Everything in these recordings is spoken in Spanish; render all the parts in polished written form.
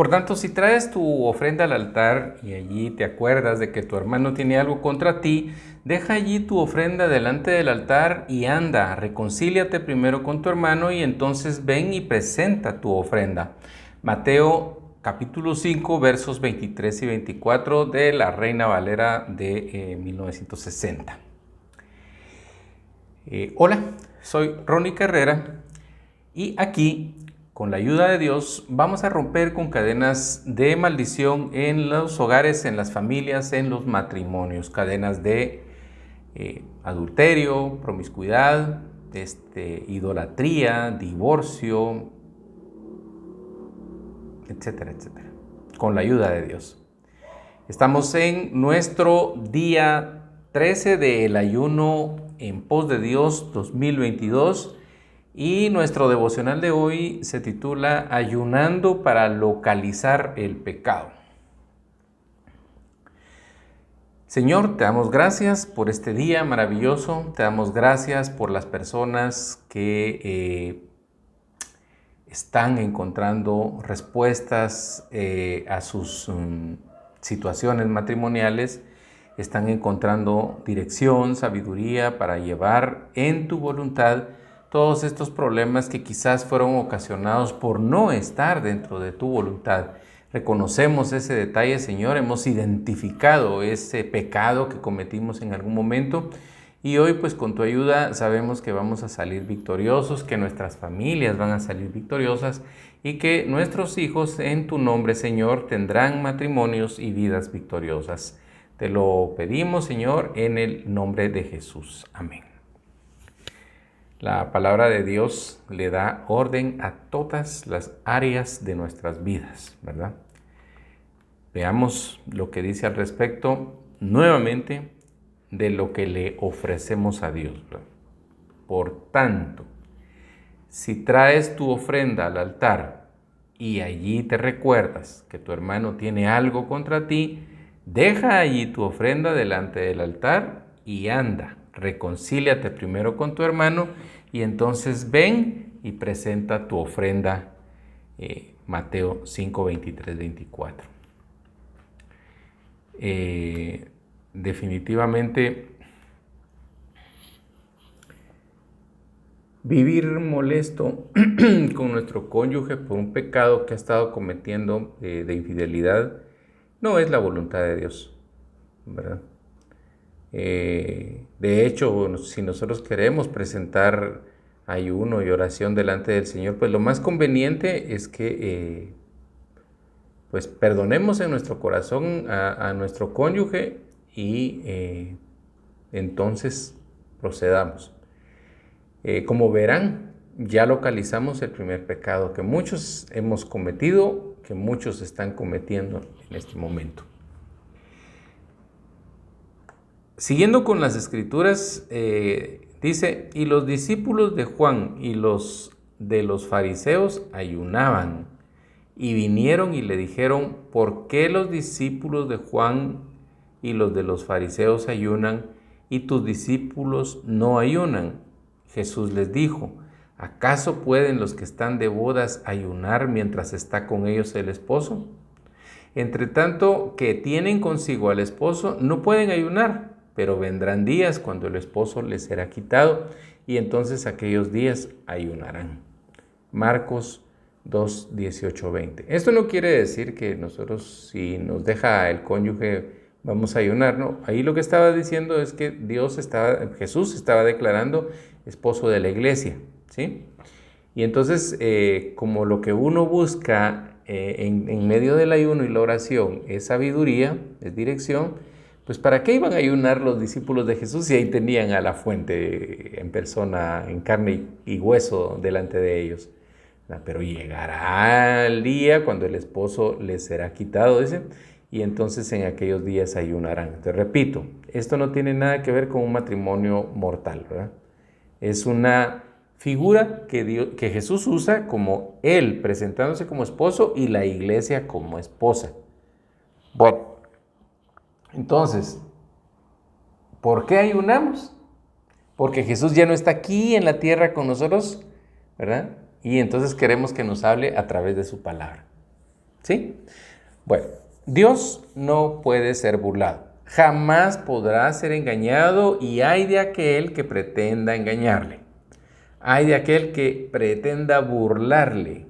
Por tanto, si traes tu ofrenda al altar y allí te acuerdas de que tu hermano tiene algo contra ti, deja allí tu ofrenda delante del altar y anda, reconcíliate primero con tu hermano y entonces ven y presenta tu ofrenda. Mateo capítulo 5 versos 23 y 24 de la Reina Valera de 1960. Hola, soy Ronnie Carrera y aquí, con la ayuda de Dios, vamos a romper con cadenas de maldición en los hogares, en las familias, en los matrimonios, cadenas de adulterio, promiscuidad, idolatría, divorcio, etcétera, etcétera, con la ayuda de Dios. Estamos en nuestro día 13 del ayuno en pos de Dios 2022 y nuestro devocional de hoy se titula Ayunando para localizar el pecado. Señor, te damos gracias por este día maravilloso, te damos gracias por las personas que están encontrando respuestas a sus situaciones matrimoniales, están encontrando dirección, sabiduría para llevar en tu voluntad todos estos problemas que quizás fueron ocasionados por no estar dentro de tu voluntad. Reconocemos ese detalle, Señor, hemos identificado ese pecado que cometimos en algún momento y hoy pues con tu ayuda sabemos que vamos a salir victoriosos, que nuestras familias van a salir victoriosas y que nuestros hijos en tu nombre, Señor, tendrán matrimonios y vidas victoriosas. Te lo pedimos, Señor, en el nombre de Jesús. Amén. La palabra de Dios le da orden a todas las áreas de nuestras vidas, ¿verdad? Veamos lo que dice al respecto nuevamente de lo que le ofrecemos a Dios, ¿verdad? Por tanto, si traes tu ofrenda al altar y allí te recuerdas que tu hermano tiene algo contra ti, deja allí tu ofrenda delante del altar y anda, reconcíliate primero con tu hermano y entonces ven y presenta tu ofrenda. Mateo 5, 23, 24. Definitivamente vivir molesto con nuestro cónyuge por un pecado que ha estado cometiendo de infidelidad no es la voluntad de Dios, ¿verdad? De hecho, si nosotros queremos presentar ayuno y oración delante del Señor, pues lo más conveniente es que pues perdonemos en nuestro corazón a nuestro cónyuge y entonces procedamos. Como verán, ya localizamos el primer pecado que muchos hemos cometido, que muchos están cometiendo en este momento. Siguiendo con las escrituras, dice, y los discípulos de Juan y los de los fariseos ayunaban y vinieron y le dijeron, ¿por qué los discípulos de Juan y los de los fariseos ayunan y tus discípulos no ayunan? Jesús les dijo, ¿acaso pueden los que están de bodas ayunar mientras está con ellos el esposo? Entre tanto que tienen consigo al esposo, no pueden ayunar, pero vendrán días cuando el esposo les será quitado y entonces aquellos días ayunarán. Marcos 2, 18, 20. Esto no quiere decir que nosotros, si nos deja el cónyuge, vamos a ayunar, no. Ahí lo que estaba diciendo es que Jesús estaba declarando esposo de la iglesia, ¿sí? Y entonces, como lo que uno busca en medio del ayuno y la oración es sabiduría, es dirección, pues ¿para qué iban a ayunar los discípulos de Jesús si ahí tenían a la fuente en persona, en carne y hueso delante de ellos? Pero llegará el día cuando el esposo les será quitado, dice, y entonces en aquellos días ayunarán. Te repito, esto no tiene nada que ver con un matrimonio mortal, ¿verdad? Es una figura que Jesús usa como Él presentándose como esposo y la iglesia como esposa. Bueno, entonces, ¿por qué ayunamos? Porque Jesús ya no está aquí en la tierra con nosotros, ¿verdad? Y entonces queremos que nos hable a través de su palabra. ¿Sí? Bueno, Dios no puede ser burlado. Jamás podrá ser engañado y hay de aquel que pretenda engañarle. Hay de aquel que pretenda burlarle.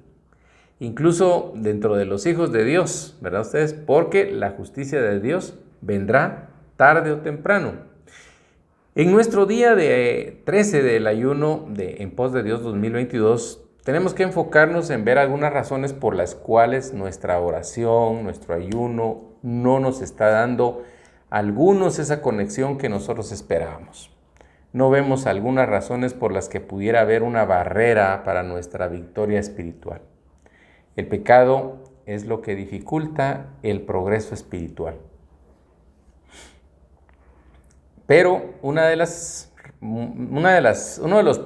Incluso dentro de los hijos de Dios, ¿verdad ustedes? Porque la justicia de Dios vendrá tarde o temprano. En nuestro día de 13 del ayuno en pos de Dios 2022, tenemos que enfocarnos en ver algunas razones por las cuales nuestra oración, nuestro ayuno, no nos está dando a algunos esa conexión que nosotros esperábamos. No vemos algunas razones por las que pudiera haber una barrera para nuestra victoria espiritual. El pecado es lo que dificulta el progreso espiritual. Pero uno de los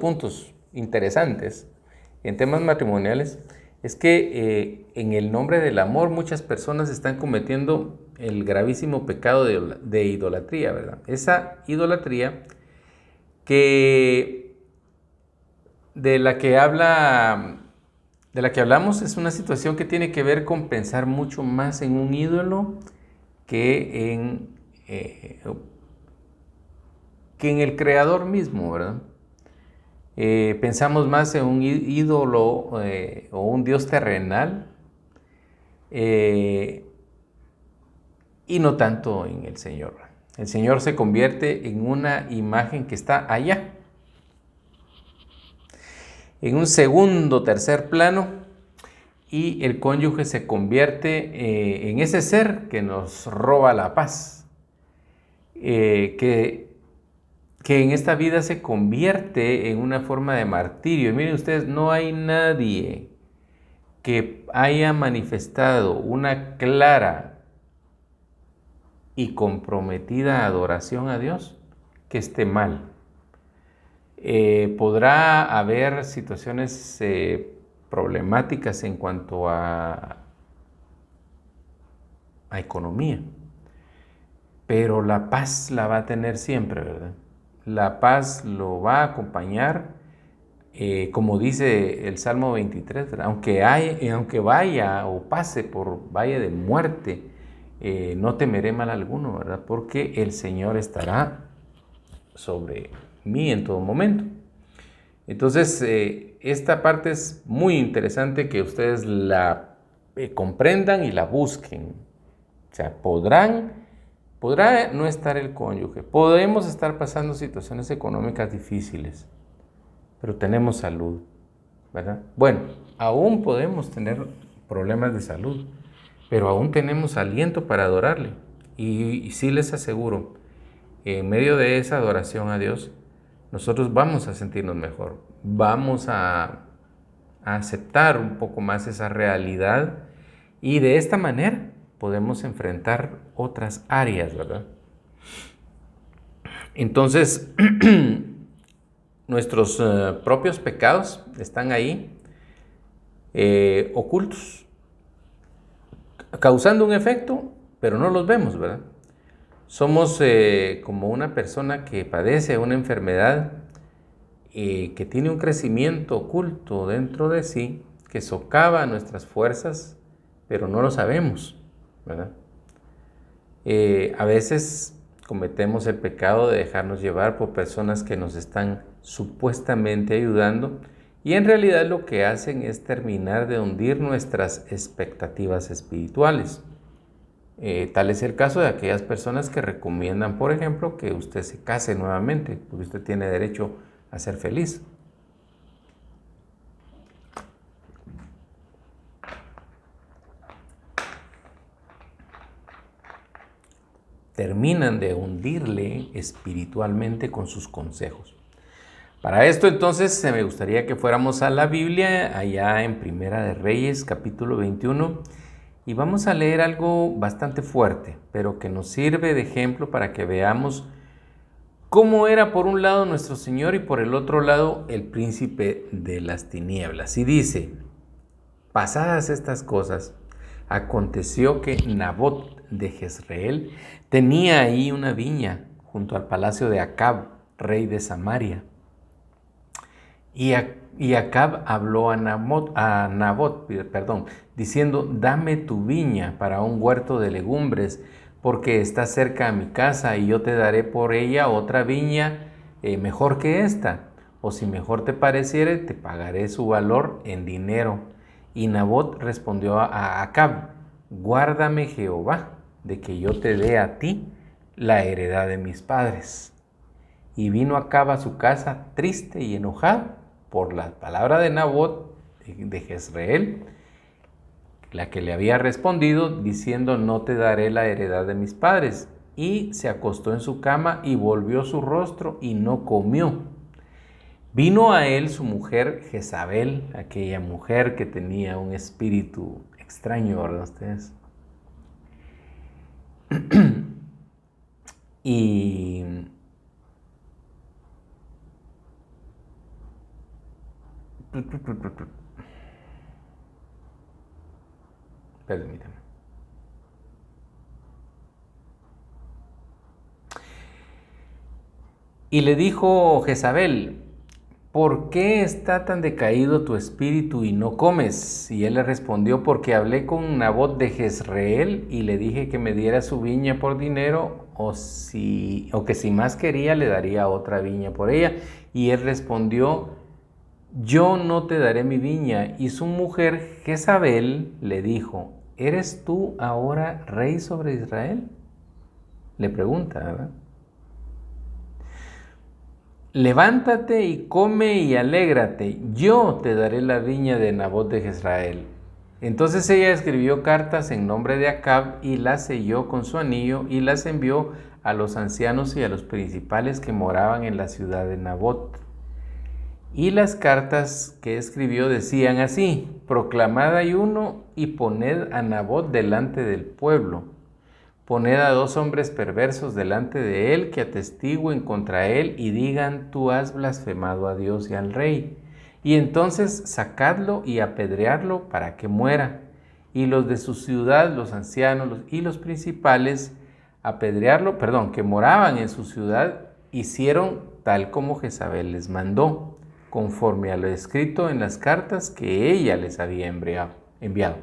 puntos interesantes en temas matrimoniales es que en el nombre del amor muchas personas están cometiendo el gravísimo pecado de idolatría, ¿verdad? Esa idolatría de la que hablamos es una situación que tiene que ver con pensar mucho más en un ídolo que en el creador mismo, ¿verdad? Pensamos más en un ídolo o un dios terrenal y no tanto en el Señor. El Señor se convierte en una imagen que está allá, en un segundo, tercer plano, y el cónyuge se convierte en ese ser que nos roba la paz, que en esta vida se convierte en una forma de martirio. Y miren ustedes, no hay nadie que haya manifestado una clara y comprometida adoración a Dios que esté mal. Podrá haber situaciones problemáticas en cuanto a economía, pero la paz la va a tener siempre, ¿verdad? La paz lo va a acompañar, como dice el Salmo 23, ¿verdad? Aunque vaya o pase por valle de muerte, no temeré mal alguno, ¿verdad? Porque el Señor estará sobre mí en todo momento. Entonces, esta parte es muy interesante que ustedes la comprendan y la busquen. O sea, podrá no estar el cónyuge, podemos estar pasando situaciones económicas difíciles, pero tenemos salud, ¿verdad? Bueno, aún podemos tener problemas de salud, pero aún tenemos aliento para adorarle. Y sí les aseguro, en medio de esa adoración a Dios, nosotros vamos a sentirnos mejor, vamos a aceptar un poco más esa realidad y de esta manera podemos enfrentar otras áreas, ¿verdad? Entonces, nuestros propios pecados están ahí ocultos, causando un efecto, pero no los vemos, ¿verdad? Somos como una persona que padece una enfermedad que tiene un crecimiento oculto dentro de sí, que socava nuestras fuerzas, pero no lo sabemos, ¿verdad? A veces cometemos el pecado de dejarnos llevar por personas que nos están supuestamente ayudando y en realidad lo que hacen es terminar de hundir nuestras expectativas espirituales. Tal es el caso de aquellas personas que recomiendan, por ejemplo, que usted se case nuevamente, porque usted tiene derecho a ser feliz. Terminan de hundirle espiritualmente con sus consejos. Para esto entonces me gustaría que fuéramos a la Biblia, allá en Primera de Reyes, capítulo 21, y vamos a leer algo bastante fuerte, pero que nos sirve de ejemplo para que veamos cómo era por un lado nuestro Señor y por el otro lado el príncipe de las tinieblas. Y dice, pasadas estas cosas, aconteció que Nabot de Jezreel tenía ahí una viña junto al palacio de Acab, rey de Samaria. Y Y Acab habló a Nabot, perdón, diciendo, dame tu viña para un huerto de legumbres, porque está cerca a mi casa, y yo te daré por ella otra viña mejor que esta. O si mejor te pareciere, te pagaré su valor en dinero. Y Nabot respondió a Acab, guárdame Jehová, de que yo te dé a ti la heredad de mis padres. Y vino Acab a su casa triste y enojado por la palabra de Nabot de Jezreel, la que le había respondido diciendo, no te daré la heredad de mis padres. Y se acostó en su cama y volvió su rostro y no comió. Vino a él su mujer Jezabel, aquella mujer que tenía un espíritu extraño, ¿verdad ustedes? Y permítame. Y le dijo Jezabel, ¿por qué está tan decaído tu espíritu y no comes? Y él le respondió, porque hablé con Nabot de Jezreel y le dije que me diera su viña por dinero, o que si más quería le daría otra viña por ella. Y él respondió, yo no te daré mi viña. Y su mujer Jezabel le dijo, ¿eres tú ahora rey sobre Israel? Le pregunta, ¿verdad? Levántate y come y alégrate, yo te daré la viña de Nabot de Jezreel. Entonces ella escribió cartas en nombre de Acab y las selló con su anillo y las envió a los ancianos y a los principales que moraban en la ciudad de Nabot. Y las cartas que escribió decían así, proclamad ayuno y poned a Nabot delante del pueblo. Poned a 2 hombres perversos delante de él que atestiguen contra él y digan, tú has blasfemado a Dios y al rey. Y entonces sacadlo y apedreadlo para que muera. Y los de su ciudad, los ancianos y los principales, que moraban en su ciudad, hicieron tal como Jezabel les mandó, conforme a lo escrito en las cartas que ella les había enviado.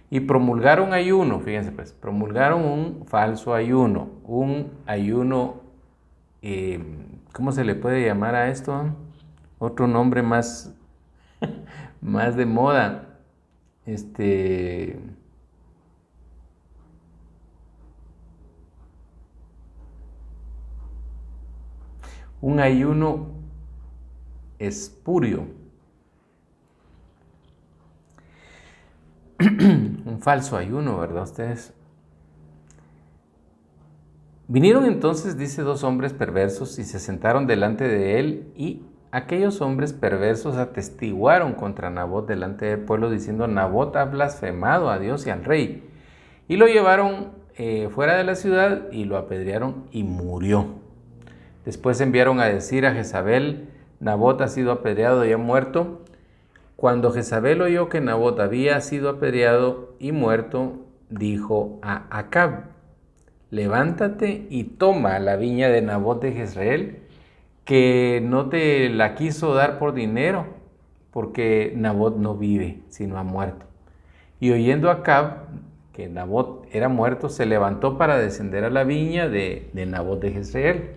Y promulgaron ayuno, fíjense pues, promulgaron un falso ayuno, un ayuno, ¿cómo se le puede llamar a esto? Otro nombre más, más de moda, un ayuno espurio. Un falso ayuno, ¿verdad ustedes? Vinieron entonces, dice, 2 hombres perversos y se sentaron delante de él, y aquellos hombres perversos atestiguaron contra Nabot delante del pueblo, diciendo, Nabot ha blasfemado a Dios y al rey. Y lo llevaron fuera de la ciudad y lo apedrearon y murió. Después enviaron a decir a Jezabel, Nabot ha sido apedreado y ha muerto. Cuando Jezabel oyó que Nabot había sido apedreado y muerto, dijo a Acab, levántate y toma la viña de Nabot de Jezreel, que no te la quiso dar por dinero, porque Nabot no vive, sino ha muerto. Y oyendo Acab que Nabot era muerto, se levantó para descender a la viña de Nabot de Jezreel,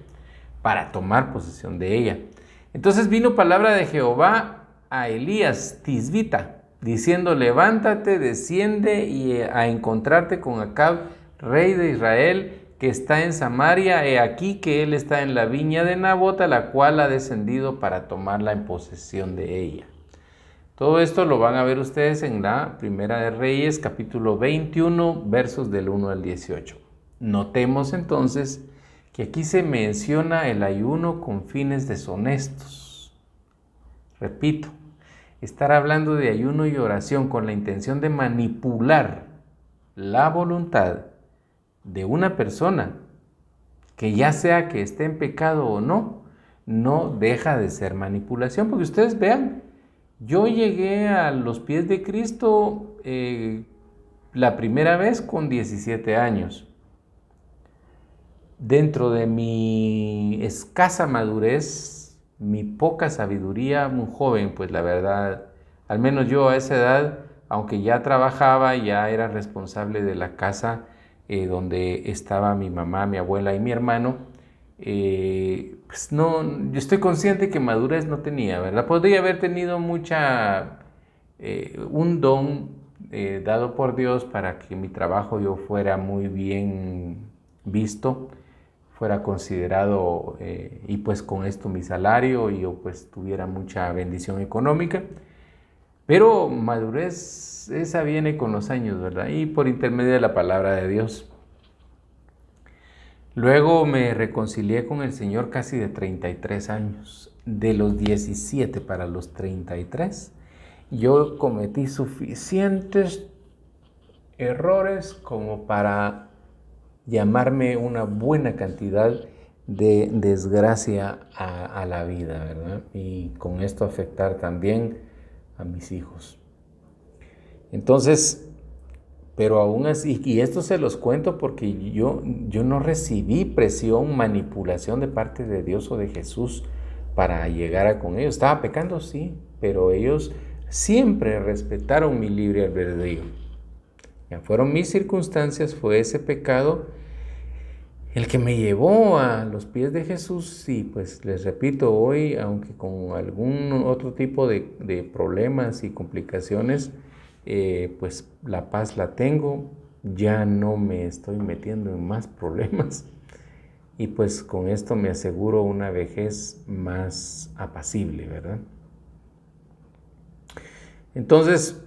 para tomar posesión de ella. Entonces vino palabra de Jehová a Elías Tisbita, diciendo, levántate, desciende y a encontrarte con Acab, rey de Israel, que está en Samaria. He aquí que él está en la viña de Nabot, a la cual ha descendido para tomarla en posesión de ella. Todo esto lo van a ver ustedes en la Primera de Reyes, capítulo 21, versos del 1 al 18. Notemos entonces que aquí se menciona el ayuno con fines deshonestos. Repito, estar hablando de ayuno y oración con la intención de manipular la voluntad de una persona, que ya sea que esté en pecado o no, no deja de ser manipulación. Porque ustedes vean, yo llegué a los pies de Cristo la primera vez con 17 años. Dentro de mi escasa madurez mi poca sabiduría, muy joven, pues la verdad, al menos yo a esa edad, aunque ya trabajaba, ya era responsable de la casa donde estaba mi mamá, mi abuela y mi hermano, pues no, yo estoy consciente que madurez no tenía, ¿verdad? Podría haber tenido un don dado por Dios para que mi trabajo yo fuera muy bien visto, fuera considerado y pues con esto mi salario y yo pues tuviera mucha bendición económica. Pero madurez, esa viene con los años, ¿verdad? Y por intermedio de la palabra de Dios. Luego me reconcilié con el Señor casi de 33 años. De los 17 para los 33, yo cometí suficientes errores como para llamarme una buena cantidad de desgracia a la vida, ¿verdad? Y con esto afectar también a mis hijos. Entonces, pero aún así, y esto se los cuento porque yo no recibí presión, manipulación de parte de Dios o de Jesús para llegar a con ellos. Estaba pecando, sí, pero ellos siempre respetaron mi libre albedrío. Ya fueron mis circunstancias, fue ese pecado el que me llevó a los pies de Jesús. Y pues les repito, hoy, aunque con algún otro tipo de problemas y complicaciones, pues la paz la tengo, ya no me estoy metiendo en más problemas y pues con esto me aseguro una vejez más apacible, ¿verdad? Entonces,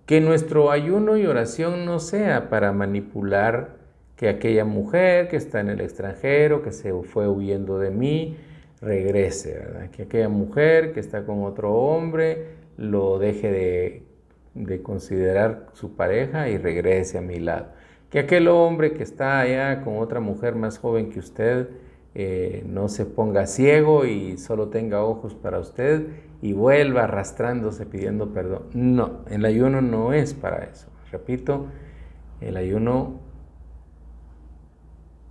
que nuestro ayuno y oración no sea para manipular que aquella mujer que está en el extranjero, que se fue huyendo de mí, regrese, ¿verdad? Que aquella mujer que está con otro hombre lo deje de considerar su pareja y regrese a mi lado. Que aquel hombre que está allá con otra mujer más joven que usted no se ponga ciego y solo tenga ojos para usted y vuelva arrastrándose pidiendo perdón. No, el ayuno no es para eso. Repito, el ayuno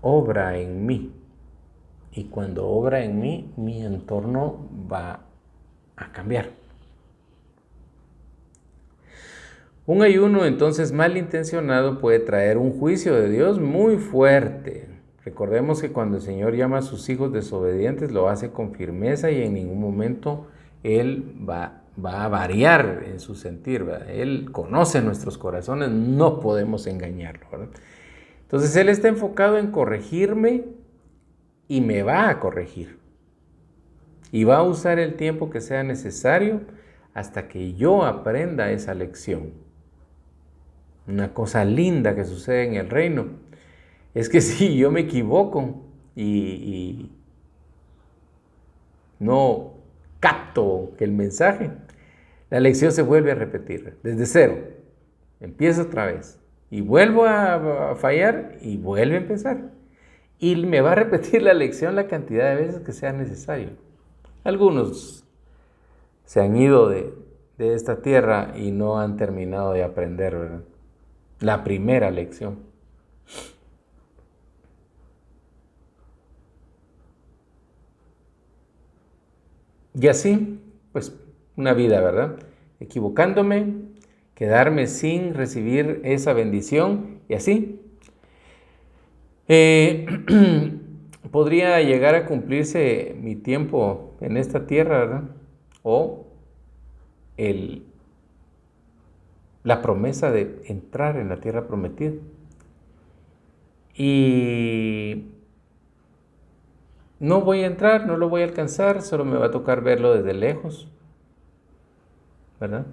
obra en mí. Y cuando obra en mí, mi entorno va a cambiar. Un ayuno entonces malintencionado puede traer un juicio de Dios muy fuerte. Recordemos que cuando el Señor llama a sus hijos desobedientes, lo hace con firmeza y en ningún momento Él va a variar en su sentir, ¿verdad? Él conoce nuestros corazones, no podemos engañarlo, ¿verdad? Entonces Él está enfocado en corregirme y me va a corregir. Y va a usar el tiempo que sea necesario hasta que yo aprenda esa lección. Una cosa linda que sucede en el reino es que si yo me equivoco y no capto que el mensaje, la lección se vuelve a repetir desde cero. Empiezo otra vez y vuelvo a fallar y vuelve a empezar. Y me va a repetir la lección la cantidad de veces que sea necesario. Algunos se han ido de esta tierra y no han terminado de aprender, ¿verdad? La primera lección. Y así, pues, una vida, ¿verdad? Equivocándome, quedarme sin recibir esa bendición y así. Podría llegar a cumplirse mi tiempo en esta tierra, ¿verdad? O la promesa de entrar en la tierra prometida. Y no voy a entrar, no lo voy a alcanzar, solo me va a tocar verlo desde lejos, ¿verdad?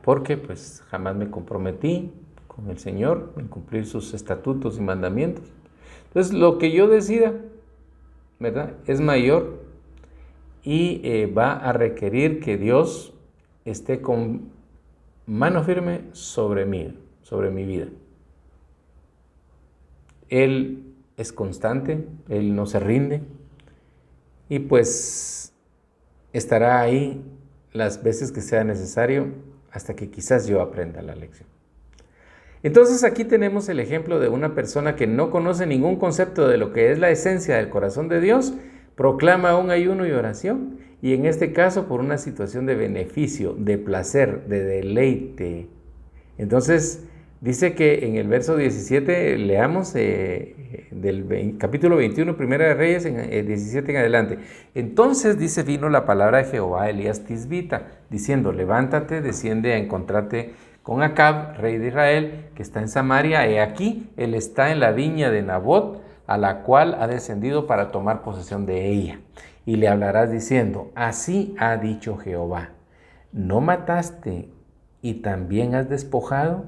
Porque pues jamás me comprometí con el Señor en cumplir sus estatutos y mandamientos. Entonces lo que yo decida, ¿verdad? Es mayor y va a requerir que Dios esté con mano firme sobre mí, sobre mi vida. Él es constante, Él no se rinde y pues estará ahí las veces que sea necesario hasta que quizás yo aprenda la lección. Entonces aquí tenemos el ejemplo de una persona que no conoce ningún concepto de lo que es la esencia del corazón de Dios, proclama un ayuno y oración, y en este caso por una situación de beneficio, de placer, de deleite. Entonces dice que en el verso 17, leamos del capítulo 21, Primera de Reyes, en 17 en adelante. Entonces dice, vino la palabra de Jehová a Elías Tisbita, diciendo, levántate, desciende a encontrarte con Acab, rey de Israel, que está en Samaria. He aquí, él está en la viña de Nabot, a la cual ha descendido para tomar posesión de ella. Y le hablarás diciendo, así ha dicho Jehová, ¿no mataste y también has despojado?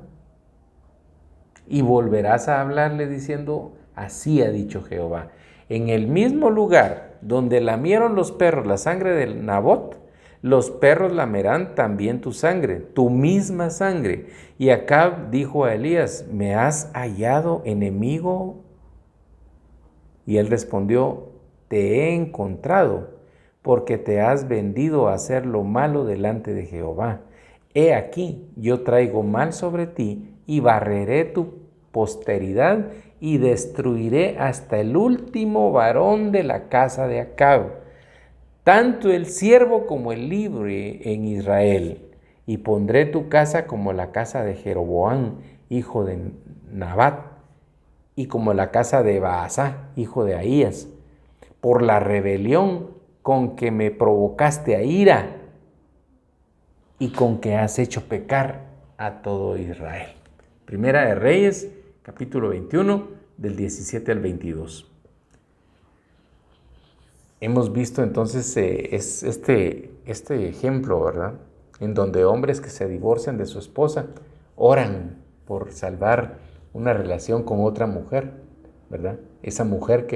Y volverás a hablarle diciendo, así ha dicho Jehová, en el mismo lugar donde lamieron los perros la sangre del Nabot, los perros lamerán también tu sangre, tu misma sangre. Y Acab dijo a Elías, ¿me has hallado enemigo? Y él respondió, te he encontrado, porque te has vendido a hacer lo malo delante de Jehová. He aquí, yo traigo mal sobre ti, y barreré tu posteridad, y destruiré hasta el último varón de la casa de Acab, tanto el siervo como el libre en Israel. Y pondré tu casa como la casa de Jeroboam, hijo de Nabat, y como la casa de Baasá, hijo de Ahías, por la rebelión con que me provocaste a ira y con que has hecho pecar a todo Israel. Primera de Reyes, capítulo 21, del 17 al 22. Hemos visto entonces este ejemplo, ¿verdad? En donde hombres que se divorcian de su esposa oran por salvar una relación con otra mujer, ¿verdad? Esa mujer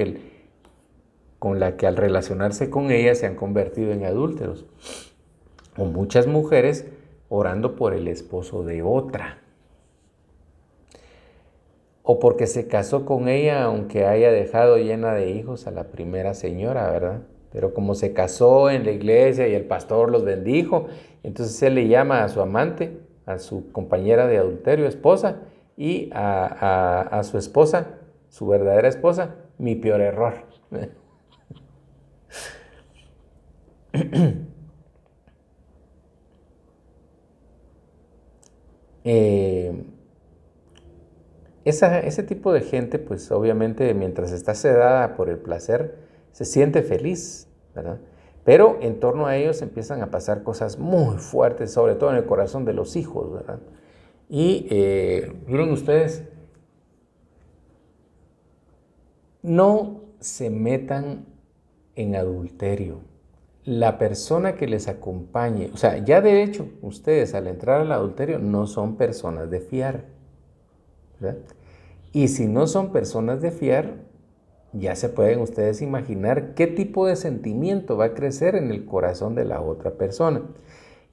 con la que al relacionarse con ella se han convertido en adúlteros. O muchas mujeres orando por el esposo de otra. O porque se casó con ella aunque haya dejado llena de hijos a la primera señora, ¿verdad? Pero como se casó en la iglesia y el pastor los bendijo, entonces él le llama a su amante, a su compañera de adulterio, esposa, y a su esposa, su verdadera esposa, mi peor error. Ese tipo de gente, pues obviamente mientras está sedada por el placer, se siente feliz, ¿verdad? Pero en torno a ellos empiezan a pasar cosas muy fuertes, sobre todo en el corazón de los hijos, ¿verdad? Y miren ustedes, no se metan en adulterio. La persona que les acompañe, o sea, ya de hecho, ustedes al entrar al adulterio no son personas de fiar, ¿verdad? Y si no son personas de fiar, ya se pueden ustedes imaginar qué tipo de sentimiento va a crecer en el corazón de la otra persona.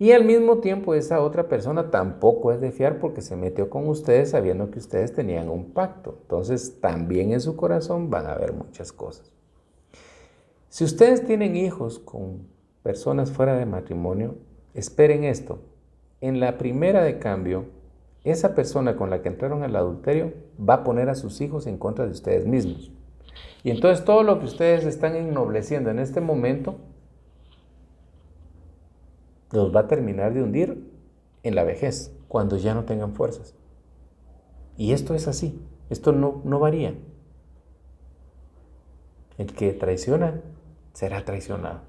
Y al mismo tiempo esa otra persona tampoco es de fiar porque se metió con ustedes sabiendo que ustedes tenían un pacto. Entonces también en su corazón van a haber muchas cosas. Si ustedes tienen hijos con personas fuera de matrimonio, esperen esto. En la primera de cambio, esa persona con la que entraron al adulterio va a poner a sus hijos en contra de ustedes mismos. Y entonces todo lo que ustedes están ennobleciendo en este momento los va a terminar de hundir en la vejez, cuando ya no tengan fuerzas. Y esto es así, esto no varía. El que traiciona será traicionado.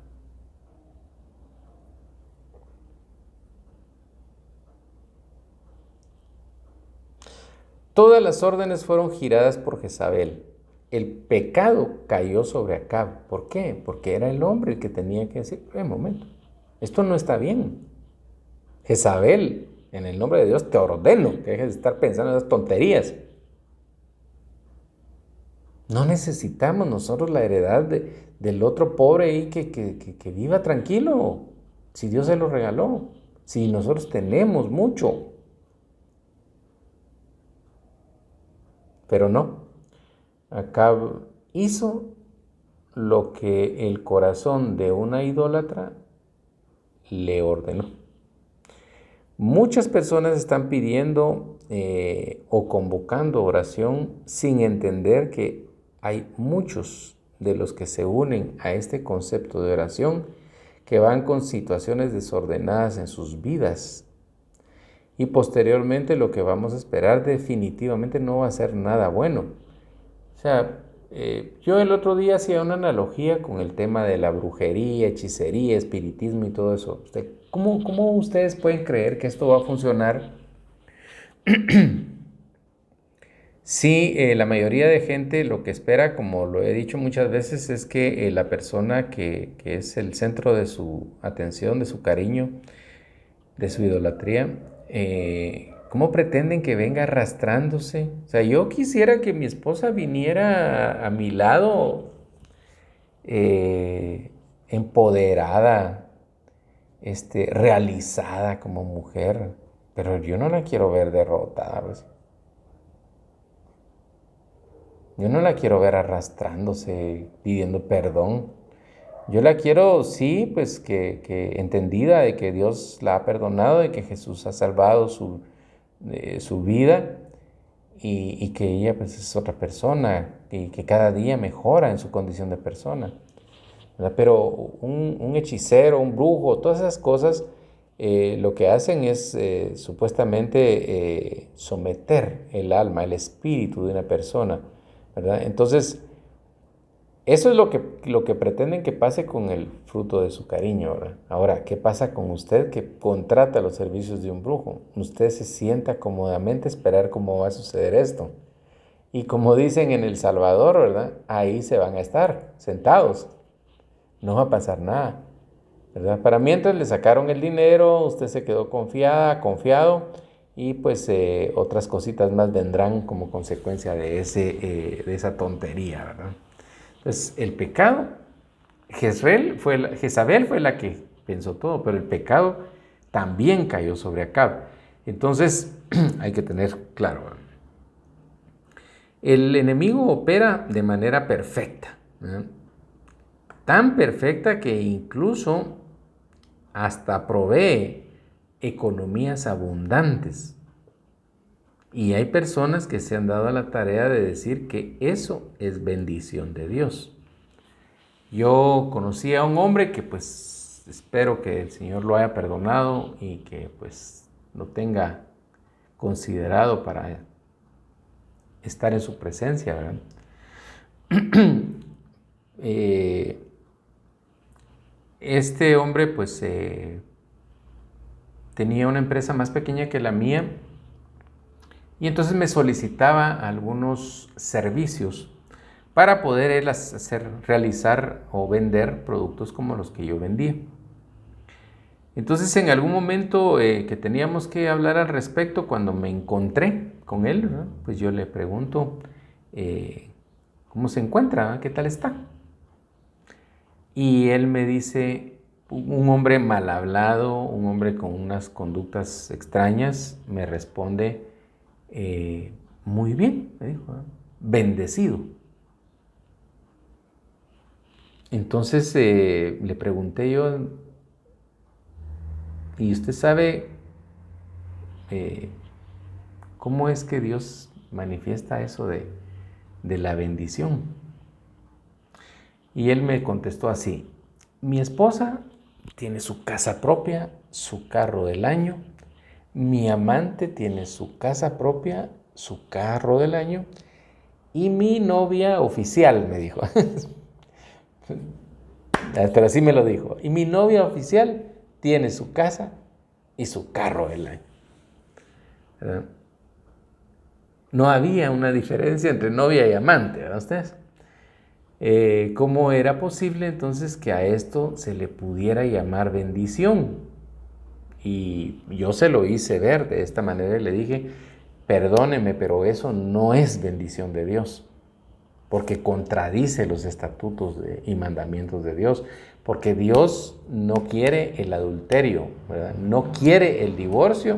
Todas las órdenes fueron giradas por Jezabel. El pecado cayó sobre Acab. ¿Por qué? Porque era el hombre el que tenía que decir, un momento, esto no está bien. Jezabel, en el nombre de Dios te ordeno que dejes de estar pensando en esas tonterías. No necesitamos nosotros la heredad del otro pobre ahí que viva tranquilo, si Dios se lo regaló, si nosotros tenemos mucho. Pero no, Acab hizo lo que el corazón de una idólatra le ordenó. Muchas personas están pidiendo o convocando oración sin entender que hay muchos de los que se unen a este concepto de oración que van con situaciones desordenadas en sus vidas. Y posteriormente lo que vamos a esperar definitivamente no va a ser nada bueno. O sea, yo el otro día hacía una analogía con el tema de la brujería, hechicería, espiritismo y todo eso. ¿Cómo ustedes pueden creer que esto va a funcionar si la mayoría de gente lo que espera, como lo he dicho muchas veces, es que la persona que es el centro de su atención, de su cariño, de su idolatría, ¿cómo pretenden que venga arrastrándose? O sea, yo quisiera que mi esposa viniera a mi lado empoderada, realizada como mujer, pero yo no la quiero ver derrotada, pues. Yo no la quiero ver arrastrándose, pidiendo perdón. Yo la quiero, sí, pues que entendida de que Dios la ha perdonado, de que Jesús ha salvado su vida y que ella pues es otra persona y que cada día mejora en su condición de persona, ¿verdad? Pero un hechicero, un brujo, todas esas cosas lo que hacen es supuestamente someter el alma, el espíritu de una persona, ¿verdad? Entonces, eso es lo que pretenden que pase con el fruto de su cariño, ¿verdad? Ahora, ¿qué pasa con usted que contrata los servicios de un brujo? Usted se sienta cómodamente a esperar cómo va a suceder esto. Y como dicen en El Salvador, ¿verdad? Ahí se van a estar, sentados. No va a pasar nada, ¿verdad? Para mientras le sacaron el dinero, usted se quedó confiado, y pues otras cositas más vendrán como consecuencia de esa tontería, ¿verdad? Entonces, el pecado, Jezabel fue la que pensó todo, pero el pecado también cayó sobre Acab. Entonces, hay que tener claro, el enemigo opera de manera perfecta, ¿verdad? Tan perfecta que incluso hasta provee economías abundantes. Y hay personas que se han dado a la tarea de decir que eso es bendición de Dios. Yo conocí a un hombre que pues espero que el Señor lo haya perdonado y que pues lo tenga considerado para estar en su presencia, ¿verdad? Este hombre pues tenía una empresa más pequeña que la mía y entonces me solicitaba algunos servicios para poder él realizar o vender productos como los que yo vendía. Entonces en algún momento que teníamos que hablar al respecto, cuando me encontré con él, ¿verdad? Pues yo le pregunto cómo se encuentra, ¿verdad? ¿Qué tal está? Y él me dice, un hombre mal hablado, un hombre con unas conductas extrañas, me responde, muy bien, me dijo, ¿verdad? Bendecido. Entonces le pregunté yo, ¿y usted sabe cómo es que Dios manifiesta eso de la bendición? Y él me contestó así: mi esposa tiene su casa propia, su carro del año, mi amante tiene su casa propia, su carro del año, y mi novia oficial, me dijo, pero así me lo dijo, y mi novia oficial tiene su casa y su carro del año, ¿verdad? No había una diferencia entre novia y amante, ¿verdad ustedes? ¿Cómo era posible entonces que a esto se le pudiera llamar bendición? Y yo se lo hice ver de esta manera y le dije, perdóneme, pero eso no es bendición de Dios, porque contradice los estatutos y mandamientos de Dios, porque Dios no quiere el adulterio, ¿verdad? No quiere el divorcio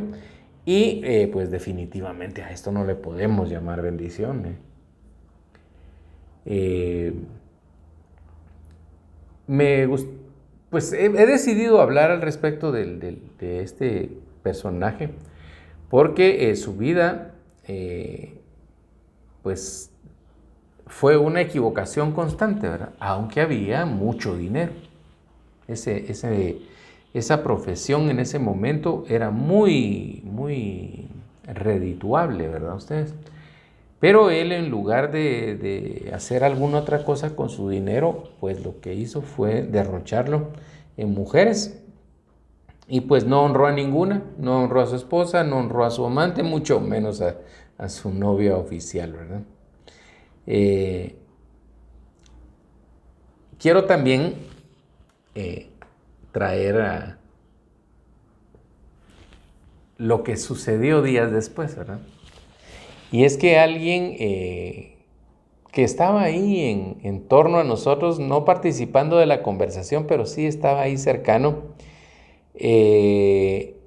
y pues definitivamente a esto no le podemos llamar bendición, ¿eh? Me gust- pues he decidido hablar al respecto de este personaje, porque su vida pues fue una equivocación constante, ¿verdad? Aunque había mucho dinero. Esa profesión en ese momento era muy, muy redituable, ¿verdad ustedes? Pero él, en lugar de hacer alguna otra cosa con su dinero, pues lo que hizo fue derrocharlo en mujeres. Y pues no honró a ninguna, no honró a su esposa, no honró a su amante, mucho menos a su novia oficial, ¿verdad? Eh, quiero también traer a lo que sucedió días después, ¿verdad? Y es que alguien que estaba ahí en torno a nosotros, no participando de la conversación, pero sí estaba ahí cercano, eh,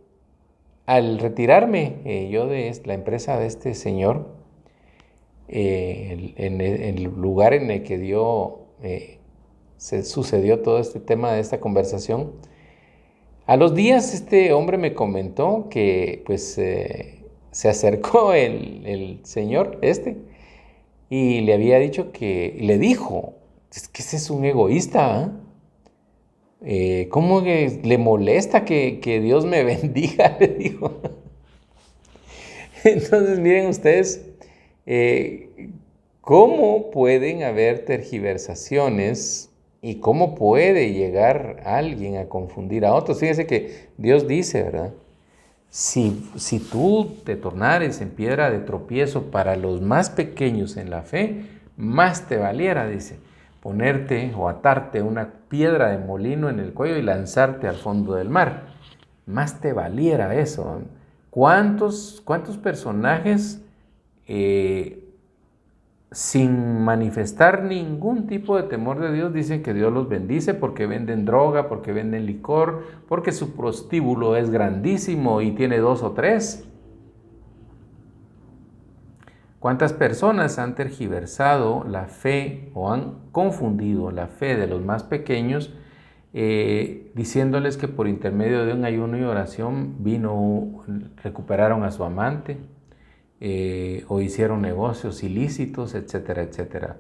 al retirarme yo de la empresa de este señor, en el lugar en el que se sucedió todo este tema de esta conversación, a los días este hombre me comentó que pues se acercó el señor y le había dicho le dijo, es que ese es un egoísta, ¿ah? ¿Cómo que le molesta que Dios me bendiga? Le dijo. Entonces miren ustedes, cómo pueden haber tergiversaciones y cómo puede llegar alguien a confundir a otros. Fíjense que Dios dice, ¿verdad? Si tú te tornares en piedra de tropiezo para los más pequeños en la fe, más te valiera, dice, ponerte o atarte una piedra de molino en el cuello y lanzarte al fondo del mar. Más te valiera eso. ¿Cuántos personajes sin manifestar ningún tipo de temor de Dios dicen que Dios los bendice porque venden droga, porque venden licor, porque su prostíbulo es grandísimo y tiene 2 o 3? ¿Cuántas personas han tergiversado la fe o han confundido la fe de los más pequeños diciéndoles que por intermedio de un ayuno y oración recuperaron a su amante o hicieron negocios ilícitos, etcétera, etcétera?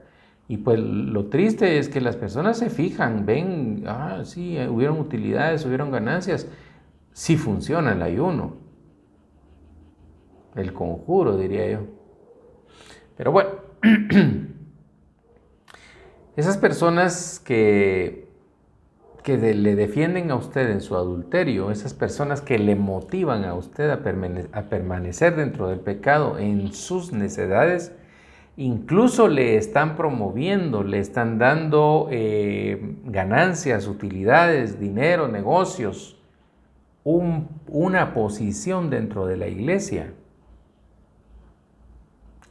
Y pues lo triste es que las personas se fijan, ven, sí, hubieron utilidades, hubieron ganancias, sí funciona el ayuno, el conjuro, diría yo. Pero bueno, esas personas que le defienden a usted en su adulterio, esas personas que le motivan a usted a permanecer dentro del pecado en sus necedades, incluso le están promoviendo, le están dando ganancias, utilidades, dinero, negocios, una posición dentro de la iglesia.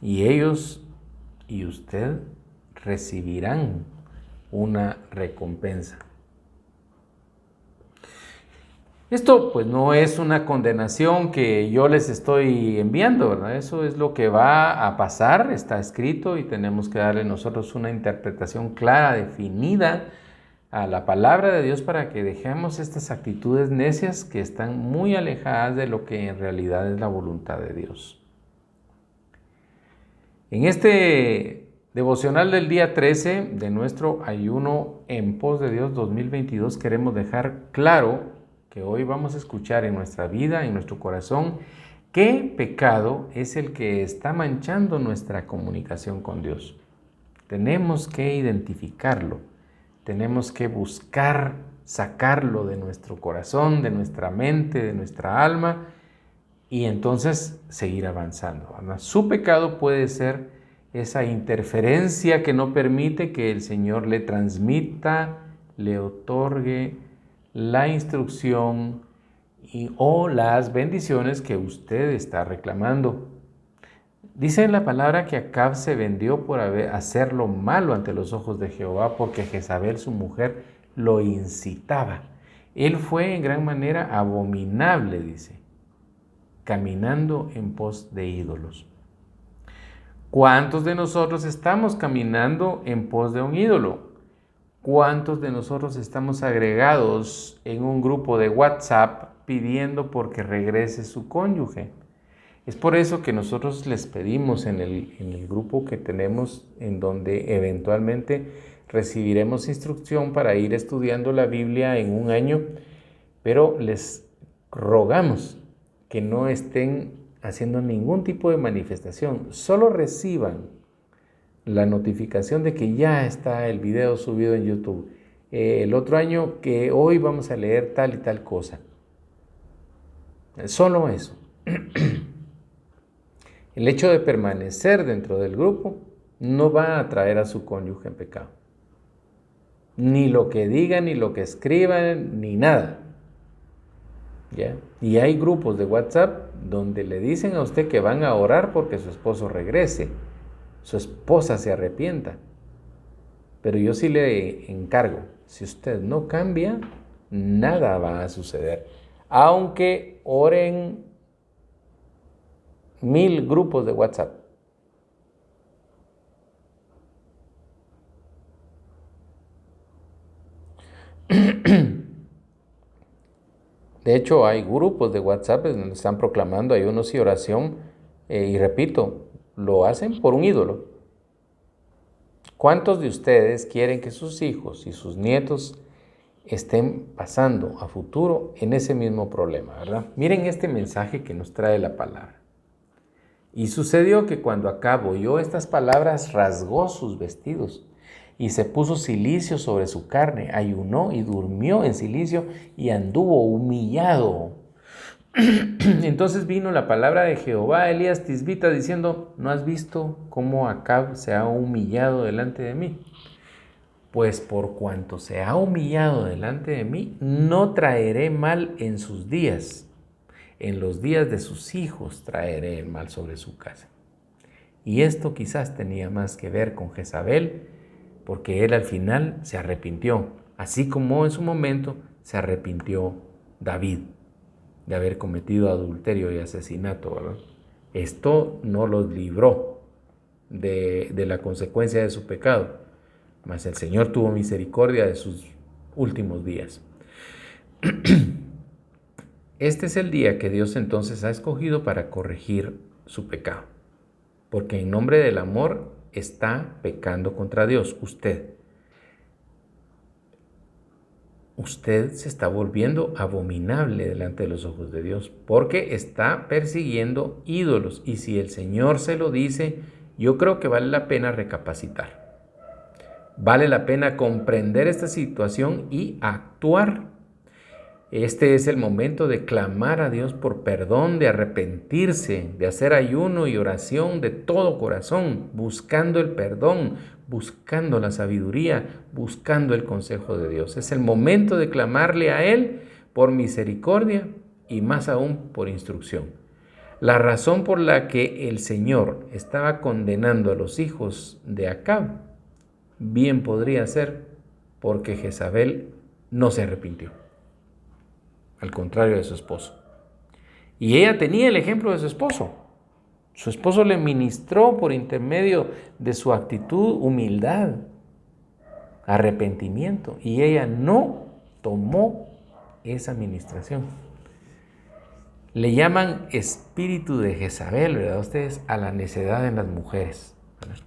Y ellos y usted recibirán una recompensa. Esto pues no es una condenación que yo les estoy enviando, ¿verdad? Eso es lo que va a pasar, está escrito y tenemos que darle nosotros una interpretación clara, definida a la palabra de Dios para que dejemos estas actitudes necias que están muy alejadas de lo que en realidad es la voluntad de Dios. En este devocional del día 13 de nuestro ayuno en pos de Dios 2022 queremos dejar claro que hoy vamos a escuchar en nuestra vida, en nuestro corazón, qué pecado es el que está manchando nuestra comunicación con Dios. Tenemos que identificarlo, tenemos que buscar sacarlo de nuestro corazón, de nuestra mente, de nuestra alma, y entonces seguir avanzando, ¿verdad? Su pecado puede ser esa interferencia que no permite que el Señor le transmita, le otorgue la instrucción o las bendiciones que usted está reclamando. Dice en la palabra que Acab se vendió por hacer lo malo ante los ojos de Jehová porque Jezabel, su mujer, lo incitaba. Él fue en gran manera abominable, dice, caminando en pos de ídolos. ¿Cuántos de nosotros estamos caminando en pos de un ídolo? ¿Cuántos de nosotros estamos agregados en un grupo de WhatsApp pidiendo porque regrese su cónyuge. Es por eso que nosotros les pedimos en el grupo que tenemos, en donde eventualmente recibiremos instrucción para ir estudiando la Biblia en un año, pero les rogamos que no estén haciendo ningún tipo de manifestación, solo reciban la notificación de que ya está el video subido en YouTube. El otro año que hoy vamos a leer tal y tal cosa. Solo eso. El hecho de permanecer dentro del grupo no va a traer a su cónyuge en pecado. Ni lo que digan, ni lo que escriban, ni nada. ¿Ya? Y hay grupos de WhatsApp donde le dicen a usted que van a orar porque su esposo regrese, su esposa se arrepienta. Pero yo sí le encargo, si usted no cambia, nada va a suceder. Aunque oren 1000 grupos de WhatsApp. De hecho, hay grupos de WhatsApp donde están proclamando ayunos y oración, y repito, lo hacen por un ídolo. ¿Cuántos de ustedes quieren que sus hijos y sus nietos estén pasando a futuro en ese mismo problema, verdad? Miren este mensaje que nos trae la palabra. Y sucedió que cuando Acab oyó estas palabras, rasgó sus vestidos y se puso cilicio sobre su carne, ayunó y durmió en cilicio y anduvo humillado. Entonces vino la palabra de Jehová a Elías Tisbita diciendo, ¿no has visto cómo Acab se ha humillado delante de mí? Pues por cuanto se ha humillado delante de mí, no traeré mal en sus días. En los días de sus hijos traeré el mal sobre su casa. Y esto quizás tenía más que ver con Jezabel, porque él al final se arrepintió, así como en su momento se arrepintió David de haber cometido adulterio y asesinato, ¿verdad? Esto no los libró de la consecuencia de su pecado, mas el Señor tuvo misericordia de sus últimos días. Este es el día que Dios entonces ha escogido para corregir su pecado, porque en nombre del amor está pecando contra Dios. Usted se está volviendo abominable delante de los ojos de Dios, porque está persiguiendo ídolos. Y si el Señor se lo dice, yo creo que vale la pena recapacitar. Vale la pena comprender esta situación y actuar. Este es el momento de clamar a Dios por perdón, de arrepentirse, de hacer ayuno y oración de todo corazón, buscando el perdón, buscando la sabiduría, buscando el consejo de Dios. Es el momento de clamarle a Él por misericordia y más aún por instrucción. La razón por la que el Señor estaba condenando a los hijos de Acab bien podría ser porque Jezabel no se arrepintió, al contrario de su esposo. Y ella tenía el ejemplo de su esposo. Su esposo le ministró por intermedio de su actitud humildad, arrepentimiento, y ella no tomó esa ministración. Le llaman espíritu de Jezabel, ¿verdad? Ustedes, a la necedad en las mujeres, ¿verdad?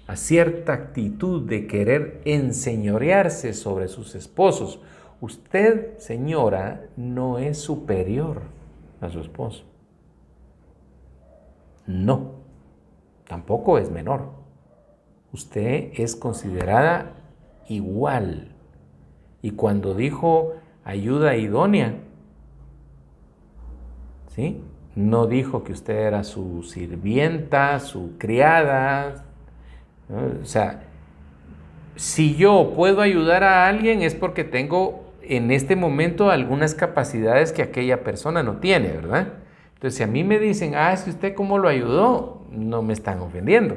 A cierta actitud de querer enseñorearse sobre sus esposos. Usted, señora, no es superior a su esposo. No, tampoco es menor. Usted es considerada igual. Y cuando dijo ayuda idónea, ¿sí? No dijo que usted era su sirvienta, su criada, ¿no? O sea, si yo puedo ayudar a alguien es porque tengo en este momento algunas capacidades que aquella persona no tiene, ¿verdad? Entonces, si a mí me dicen, es que usted cómo lo ayudó, no me están ofendiendo.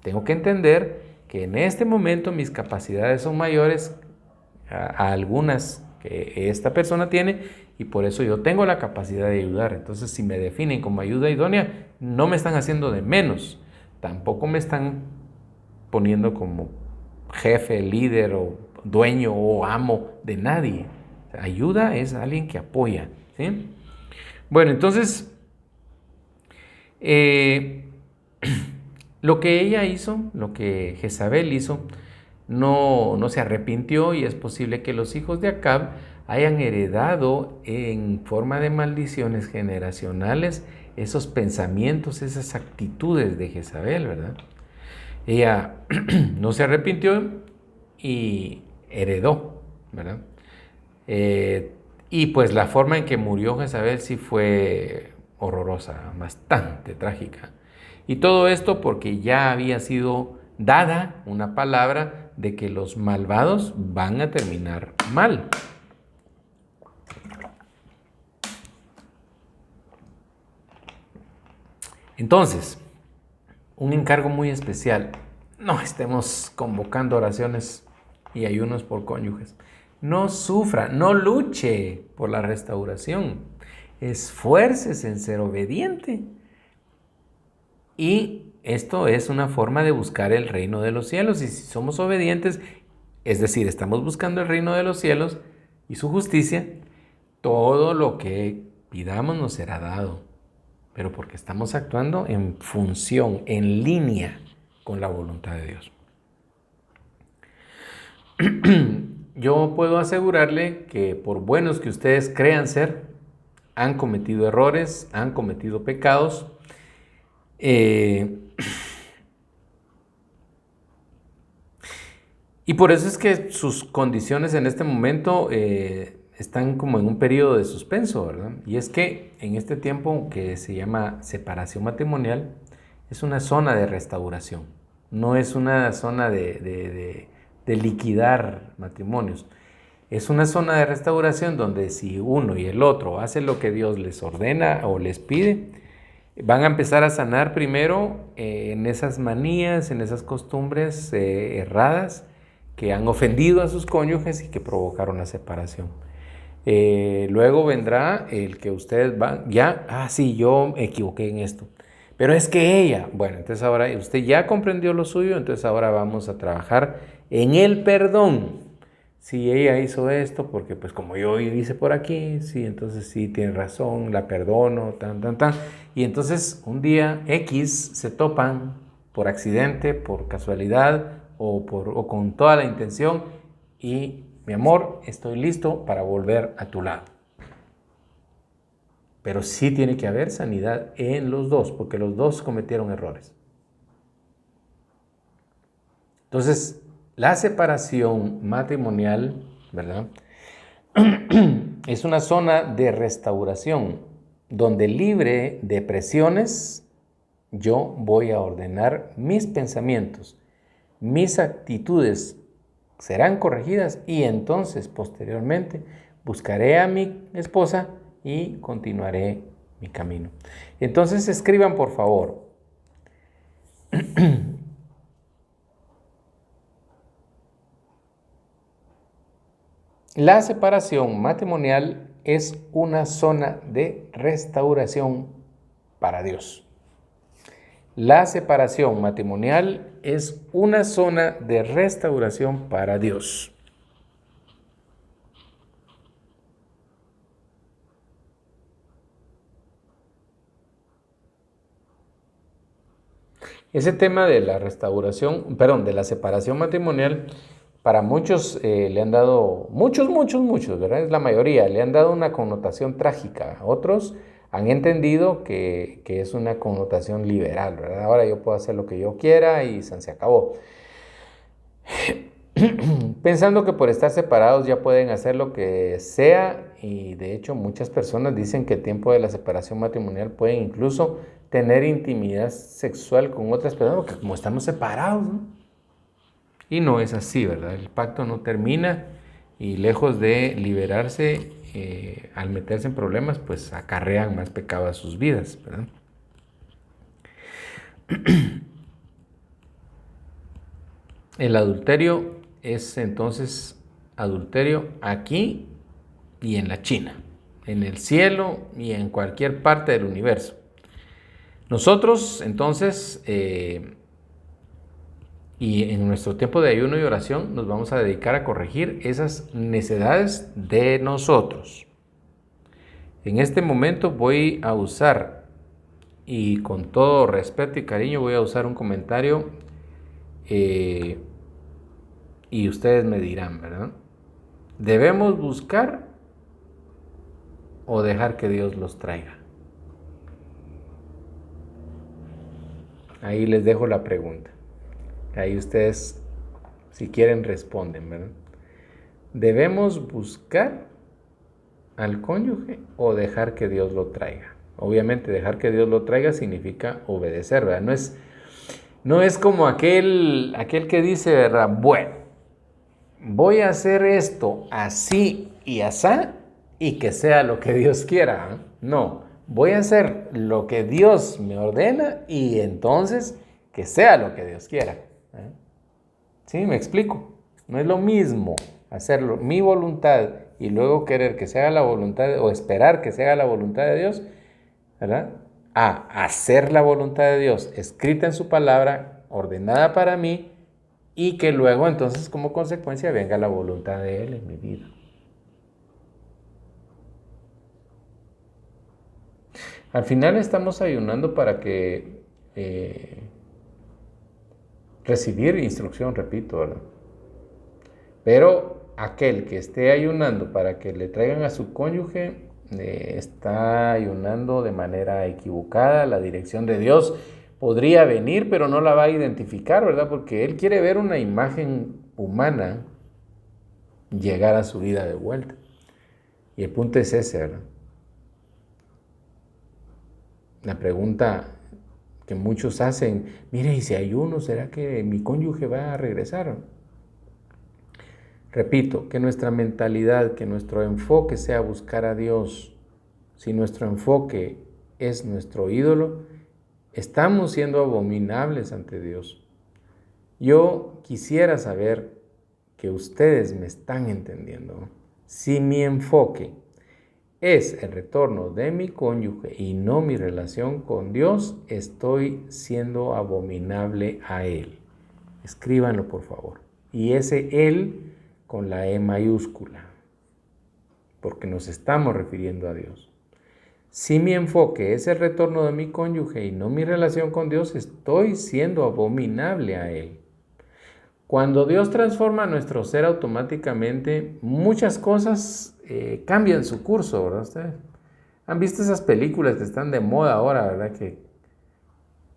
Tengo que entender que en este momento mis capacidades son mayores a algunas que esta persona tiene y por eso yo tengo la capacidad de ayudar. Entonces, si me definen como ayuda idónea, no me están haciendo de menos. Tampoco me están poniendo como jefe, líder o dueño o amo de nadie. Ayuda es alguien que apoya, ¿sí? Bueno, entonces, lo que ella hizo, lo que Jezabel hizo, no se arrepintió, y es posible que los hijos de Acab hayan heredado en forma de maldiciones generacionales esos pensamientos, esas actitudes de Jezabel, ¿verdad? Ella no se arrepintió y heredó, ¿verdad? Y pues la forma en que murió Jezabel sí fue horrorosa, bastante trágica. Y todo esto porque ya había sido dada una palabra de que los malvados van a terminar mal. Entonces, un encargo muy especial: no estemos convocando oraciones y ayunos por cónyuges. No sufra, no luche por la restauración. Esfuércese en ser obediente. Y esto es una forma de buscar el reino de los cielos. Y si somos obedientes, es decir, estamos buscando el reino de los cielos y su justicia, todo lo que pidamos nos será dado. Pero porque estamos actuando en función, en línea con la voluntad de Dios. Yo puedo asegurarle que por buenos que ustedes crean ser, han cometido errores, han cometido pecados. Y por eso es que sus condiciones en este momento están como en un periodo de suspenso, ¿verdad? Y es que en este tiempo que se llama separación matrimonial, es una zona de restauración, no es una zona de liquidar matrimonios. Es una zona de restauración donde si uno y el otro hacen lo que Dios les ordena o les pide, van a empezar a sanar primero en esas manías, en esas costumbres erradas que han ofendido a sus cónyuges y que provocaron la separación. Luego vendrá el que ustedes van, sí, yo me equivoqué en esto, pero es que ella, bueno, entonces ahora usted ya comprendió lo suyo, entonces ahora vamos a trabajar en el perdón. Si ella hizo esto, porque pues como yo hice por aquí, sí, entonces sí, tiene razón, la perdono, y entonces un día X se topan por accidente, por casualidad o con toda la intención, y mi amor, estoy listo para volver a tu lado. Pero sí tiene que haber sanidad en los dos, porque los dos cometieron errores. Entonces, la separación matrimonial, ¿verdad? Es una zona de restauración, donde libre de presiones, yo voy a ordenar mis pensamientos, mis actitudes serán corregidas, y entonces posteriormente buscaré a mi esposa y continuaré mi camino. Entonces escriban, por favor. La separación matrimonial es una zona de restauración para Dios. La separación matrimonial es una zona de restauración para Dios. Ese tema de la restauración, perdón, de la separación matrimonial, para muchos le han dado, muchos, ¿verdad? Es la mayoría, le han dado una connotación trágica. Otros han entendido que es una connotación liberal, ¿verdad? Ahora yo puedo hacer lo que yo quiera y se acabó. Pensando que por estar separados ya pueden hacer lo que sea, y de hecho muchas personas dicen que el tiempo de la separación matrimonial pueden incluso tener intimidad sexual con otras personas, porque como estamos separados, ¿no? Y no es así, ¿verdad? El pacto no termina, y lejos de liberarse, al meterse en problemas, pues acarrean más pecado a sus vidas, ¿verdad? El adulterio es entonces adulterio aquí y en la China, en el cielo y en cualquier parte del universo. Nosotros entonces, Y en nuestro tiempo de ayuno y oración nos vamos a dedicar a corregir esas necedades de nosotros. En este momento voy a usar, y con todo respeto y cariño, voy a usar un comentario y ustedes me dirán, ¿verdad? ¿Debemos buscar o dejar que Dios los traiga? Ahí les dejo la pregunta. Ahí ustedes, si quieren, responden, ¿verdad? ¿Debemos buscar al cónyuge o dejar que Dios lo traiga? Obviamente, dejar que Dios lo traiga significa obedecer, ¿verdad? No es como aquel que dice, ¿verdad? Bueno, voy a hacer esto así y asá y que sea lo que Dios quiera, ¿eh? No, voy a hacer lo que Dios me ordena y entonces que sea lo que Dios quiera, ¿eh? ¿Sí? Me explico. No es lo mismo hacerlo mi voluntad y luego querer que se haga la voluntad o esperar que se haga la voluntad de Dios, ¿verdad? A hacer la voluntad de Dios escrita en su palabra, ordenada para mí, y que luego entonces como consecuencia venga la voluntad de Él en mi vida. Al final estamos ayunando para que recibir instrucción, repito, ¿verdad? Pero aquel que esté ayunando para que le traigan a su cónyuge está ayunando de manera equivocada. La dirección de Dios podría venir, pero no la va a identificar, ¿verdad? Porque Él quiere ver una imagen humana llegar a su vida de vuelta. Y el punto es ese, ¿verdad? La pregunta que muchos hacen, mire, y si ayuno, ¿será que mi cónyuge va a regresar? Repito, que nuestra mentalidad, que nuestro enfoque sea buscar a Dios. Si nuestro enfoque es nuestro ídolo, estamos siendo abominables ante Dios. Yo quisiera saber que ustedes me están entendiendo. Si mi enfoque es el retorno de mi cónyuge y no mi relación con Dios, estoy siendo abominable a Él. Escríbanlo, por favor. Y ese Él con la E mayúscula, porque nos estamos refiriendo a Dios. Si mi enfoque es el retorno de mi cónyuge y no mi relación con Dios, estoy siendo abominable a Él. Cuando Dios transforma nuestro ser automáticamente, muchas cosas cambian su curso, ¿verdad? Ustedes han visto esas películas que están de moda ahora, ¿verdad? Que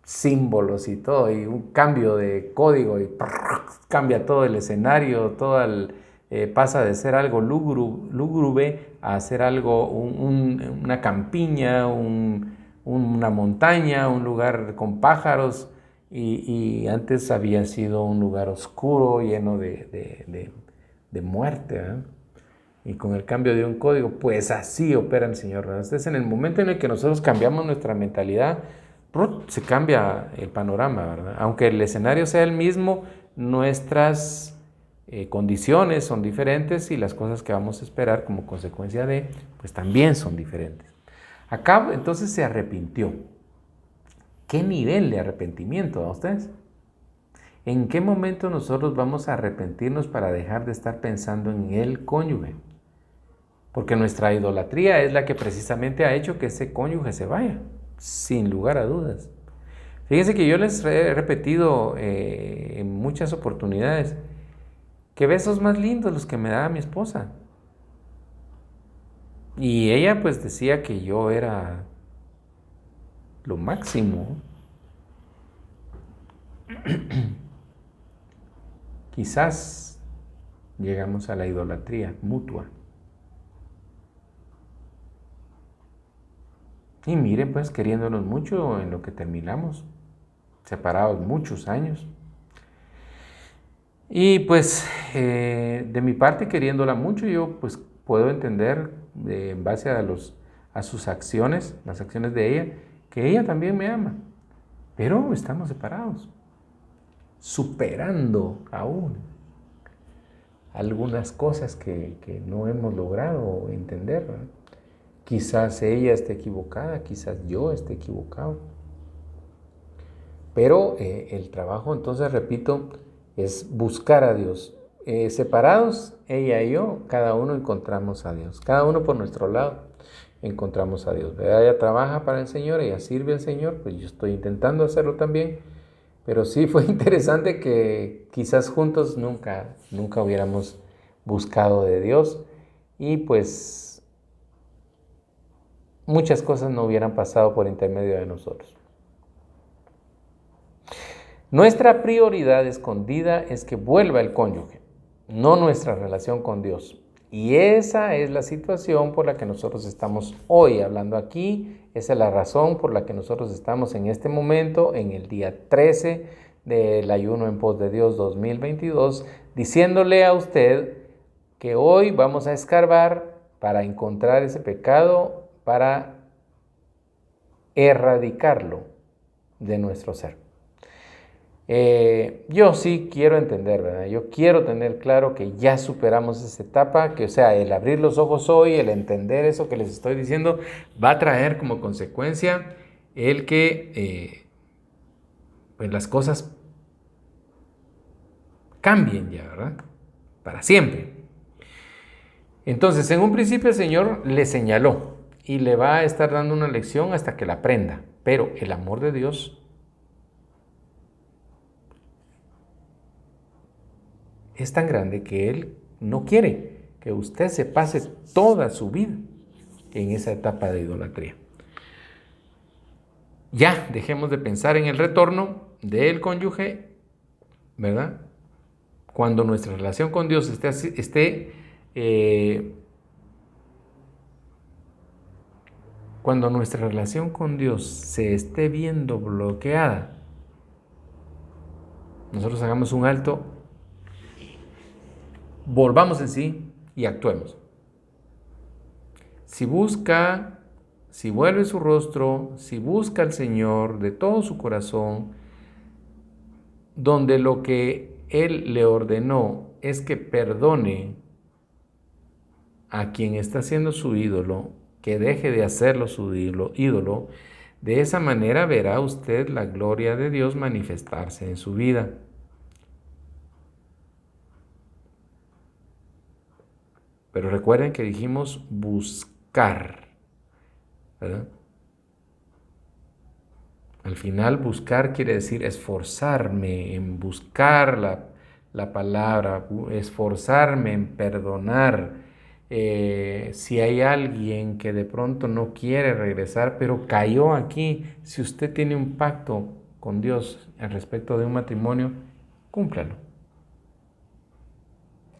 símbolos y todo, y un cambio de código y cambia todo el escenario, pasa de ser algo lúgubre a ser algo, una campiña, una montaña, un lugar con pájaros, y antes había sido un lugar oscuro, lleno de muerte, ¿eh? Y con el cambio de un código, pues así opera el Señor. Entonces, en el momento en el que nosotros cambiamos nuestra mentalidad, se cambia el panorama, ¿verdad? Aunque el escenario sea el mismo, nuestras condiciones son diferentes y las cosas que vamos a esperar como consecuencia pues también son diferentes. Acá entonces se arrepintió. ¿Qué nivel de arrepentimiento a ustedes? ¿En qué momento nosotros vamos a arrepentirnos para dejar de estar pensando en el cónyuge? Porque nuestra idolatría es la que precisamente ha hecho que ese cónyuge se vaya, sin lugar a dudas. Fíjense que yo les he repetido en muchas oportunidades que besos más lindos los que me daba mi esposa. Y ella pues decía que yo era lo máximo. Quizás llegamos a la idolatría mutua. Y miren, pues, queriéndonos mucho en lo que terminamos, separados muchos años. Y pues, de mi parte, queriéndola mucho, yo pues puedo entender, en base a sus acciones, las acciones de ella, que ella también me ama. Pero estamos separados, superando aún algunas cosas que no hemos logrado entender, ¿verdad? Quizás ella esté equivocada, quizás yo esté equivocado. Pero el trabajo, entonces, repito, es buscar a Dios. Separados, ella y yo, cada uno encontramos a Dios. Cada uno por nuestro lado encontramos a Dios. ¿Verdad? Ella trabaja para el Señor, ella sirve al Señor, pues yo estoy intentando hacerlo también. Pero sí fue interesante que quizás juntos nunca hubiéramos buscado de Dios y pues muchas cosas no hubieran pasado por intermedio de nosotros. Nuestra prioridad escondida es que vuelva el cónyuge, no nuestra relación con Dios. Y esa es la situación por la que nosotros estamos hoy hablando aquí. Esa es la razón por la que nosotros estamos en este momento, en el día 13 del Ayuno en Pos de Dios 2022, diciéndole a usted que hoy vamos a escarbar para encontrar ese pecado, para erradicarlo de nuestro ser. Yo sí quiero entender, ¿verdad? Yo quiero tener claro que ya superamos esa etapa, que o sea, el abrir los ojos hoy, el entender eso que les estoy diciendo, va a traer como consecuencia el que pues las cosas cambien ya, ¿verdad? Para siempre. Entonces, en un principio el Señor le señaló y le va a estar dando una lección hasta que la aprenda, pero el amor de Dios es tan grande que Él no quiere que usted se pase toda su vida en esa etapa de idolatría. Ya, dejemos de pensar en el retorno del cónyuge, ¿verdad? Cuando nuestra relación con Dios cuando nuestra relación con Dios se esté viendo bloqueada, nosotros hagamos un alto, volvamos en sí y actuemos. Si vuelve su rostro, si busca al Señor de todo su corazón, donde lo que Él le ordenó es que perdone a quien está siendo su ídolo, que deje de hacerlo su ídolo, de esa manera verá usted la gloria de Dios manifestarse en su vida. Pero recuerden que dijimos buscar, ¿verdad? Al final buscar quiere decir esforzarme en buscar la palabra, esforzarme en perdonar. Si hay alguien que de pronto no quiere regresar, pero cayó aquí, si usted tiene un pacto con Dios al respecto de un matrimonio, cúmplalo.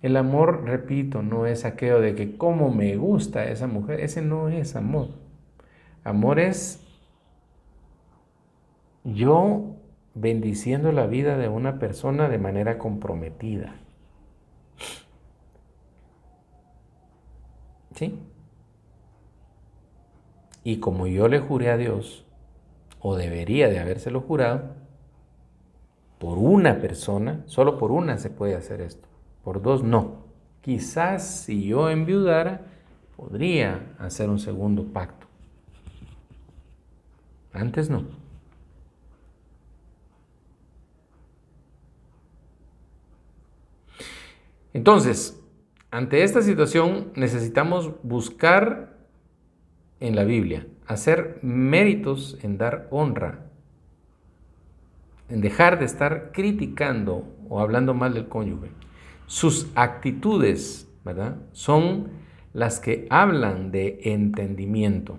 El amor, repito, no es aquello de que cómo me gusta esa mujer, ese no es amor. Amor es yo bendiciendo la vida de una persona de manera comprometida. ¿Sí? Y como yo le juré a Dios, o debería de habérselo jurado, por una persona, solo por una se puede hacer esto, por dos no. Quizás si yo enviudara, podría hacer un segundo pacto. Antes no. Entonces, ante esta situación necesitamos buscar en la Biblia, hacer méritos en dar honra, en dejar de estar criticando o hablando mal del cónyuge. Sus actitudes, ¿verdad?, son las que hablan de entendimiento.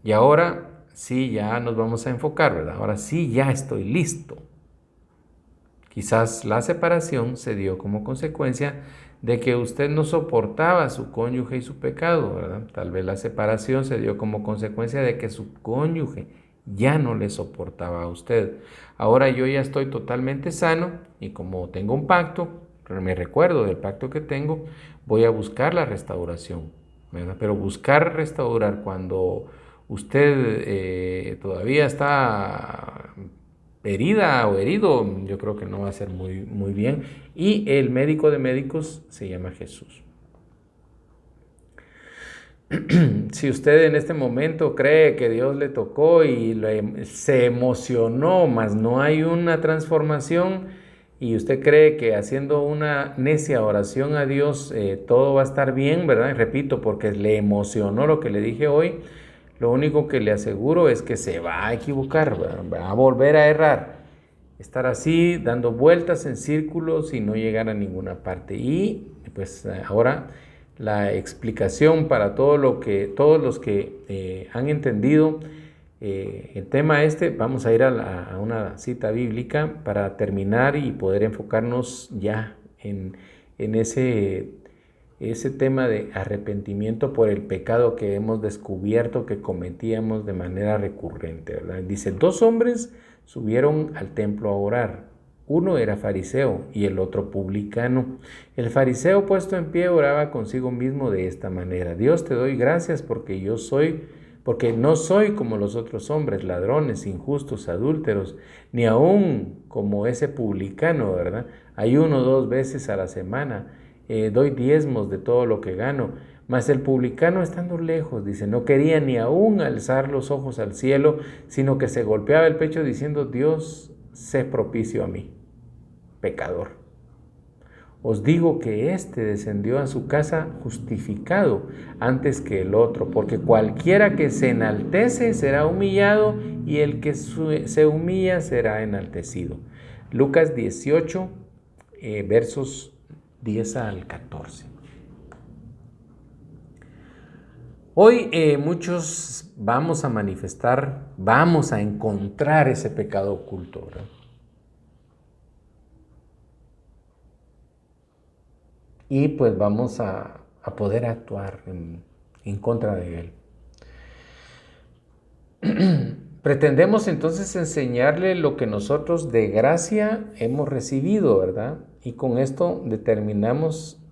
Y ahora sí ya nos vamos a enfocar, ¿verdad? Ahora sí ya estoy listo. Quizás la separación se dio como consecuencia de que usted no soportaba a su cónyuge y su pecado, ¿verdad? Tal vez la separación se dio como consecuencia de que su cónyuge ya no le soportaba a usted. Ahora yo ya estoy totalmente sano y como tengo un pacto, me recuerdo del pacto que tengo, voy a buscar la restauración, ¿verdad? Pero buscar restaurar cuando usted todavía está herida o herido, yo creo que no va a ser muy bien. Y el médico de médicos se llama Jesús. Si usted en este momento cree que Dios le tocó y se emocionó, mas no hay una transformación, y usted cree que haciendo una necia oración a Dios todo va a estar bien, ¿verdad? Y repito, porque le emocionó lo que le dije hoy, lo único que le aseguro es que se va a equivocar, va a volver a errar, estar así dando vueltas en círculos y no llegar a ninguna parte. Y pues ahora la explicación para todos los que han entendido el tema vamos a ir a una cita bíblica para terminar y poder enfocarnos ya en ese tema de arrepentimiento por el pecado que hemos descubierto que cometíamos de manera recurrente, ¿verdad? Dice, 2 hombres subieron al templo a orar. Uno era fariseo y el otro publicano. El fariseo, puesto en pie, oraba consigo mismo de esta manera: Dios, te doy gracias porque no soy como los otros hombres, ladrones, injustos, adúlteros, ni aún como ese publicano, ¿verdad? Ayuno 2 veces a la semana, doy diezmos de todo lo que gano. Mas el publicano, estando lejos, dice, no quería ni aún alzar los ojos al cielo, sino que se golpeaba el pecho diciendo: Dios, sé propicio a mí, pecador. Os digo que éste descendió a su casa justificado antes que el otro, porque cualquiera que se enaltece será humillado, y el que se humilla será enaltecido. Lucas 18, versos 10 al 14. Hoy muchos vamos a manifestar, vamos a encontrar ese pecado oculto, ¿verdad? Y pues vamos a poder actuar en contra de él. Pretendemos entonces enseñarle lo que nosotros de gracia hemos recibido, ¿verdad? Y con esto determinamos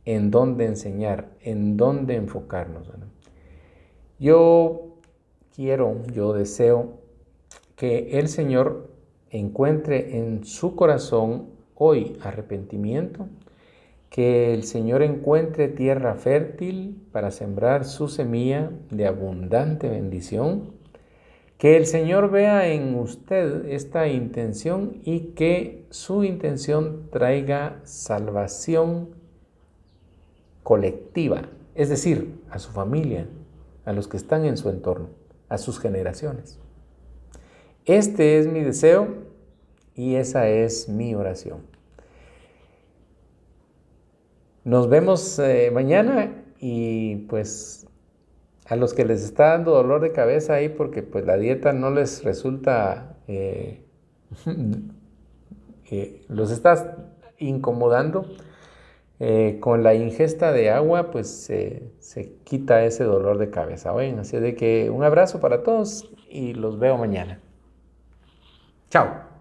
en dónde enseñar, en dónde enfocarnos, ¿verdad? Yo deseo que el Señor encuentre en su corazón hoy arrepentimiento, que el Señor encuentre tierra fértil para sembrar su semilla de abundante bendición, que el Señor vea en usted esta intención y que su intención traiga salvación colectiva, es decir, a su familia, a los que están en su entorno, a sus generaciones. Este es mi deseo y esa es mi oración. Nos vemos mañana, y pues a los que les está dando dolor de cabeza ahí porque pues la dieta no les resulta, los está incomodando, con la ingesta de agua pues se quita ese dolor de cabeza. Bueno, así de que un abrazo para todos y los veo mañana. Chao.